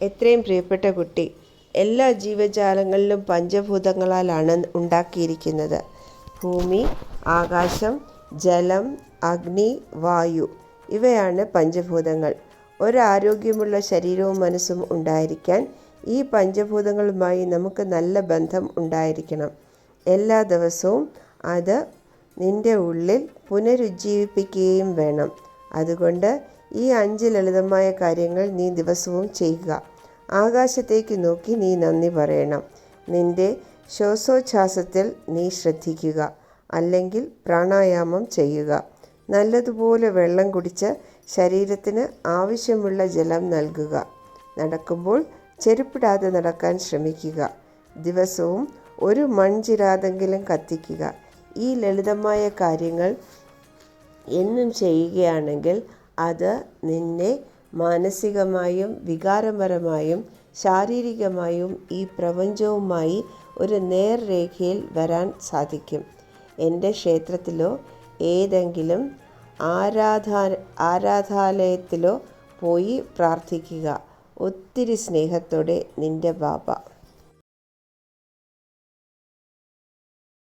എത്രയും പ്രിയപ്പെട്ട കുട്ടി, എല്ലാ ജീവജാലങ്ങളിലും പഞ്ചഭൂതങ്ങളാലാണ് ഉണ്ടാക്കിയിരിക്കുന്നത്. ഭൂമി, ആകാശം, ജലം, അഗ്നി, വായു ഇവയാണ് പഞ്ചഭൂതങ്ങൾ. ഒരാരോഗ്യമുള്ള ശരീരവും മനസ്സും ഉണ്ടായിരിക്കാൻ ഈ പഞ്ചഭൂതങ്ങളുമായി നമുക്ക് നല്ല ബന്ധം ഉണ്ടായിരിക്കണം. എല്ലാ ദിവസവും അത് നിന്റെ ഉള്ളിൽ പുനരുജ്ജീവിപ്പിക്കുകയും വേണം. അതുകൊണ്ട് ഈ 5 ലളിതമായ കാര്യങ്ങൾ നീ ദിവസവും ചെയ്യുക. ആകാശത്തേക്ക് നോക്കി നീ നന്ദി പറയണം. നിന്റെ ശ്വാസോച്ഛ്വാസത്തിൽ നീ ശ്രദ്ധിക്കുക, അല്ലെങ്കിൽ പ്രാണായാമം ചെയ്യുക. നല്ലതുപോലെ വെള്ളം കുടിച്ച് ശരീരത്തിന് ആവശ്യമുള്ള ജലം നൽകുക. നടക്കുമ്പോൾ ചെരുപ്പിടാതെ നടക്കാൻ ശ്രമിക്കുക. ദിവസവും ഒരു മൺചിരാതെങ്കിലും കത്തിക്കുക. ഈ ലളിതമായ കാര്യങ്ങൾ എന്നും ചെയ്യുകയാണെങ്കിൽ അത് നിന്നെ മാനസികമായും വികാരപരമായും ശാരീരികമായും ഈ പ്രപഞ്ചവുമായി ഒരു നേർരേഖയിൽ വരാൻ സാധിക്കും. എൻ്റെ ക്ഷേത്രത്തിലോ ഏതെങ്കിലും ആരാധനാലയത്തിലോ പോയി പ്രാർത്ഥിക്കുക. ഒത്തിരി സ്നേഹത്തോടെ, നിൻ്റെ ബാബ.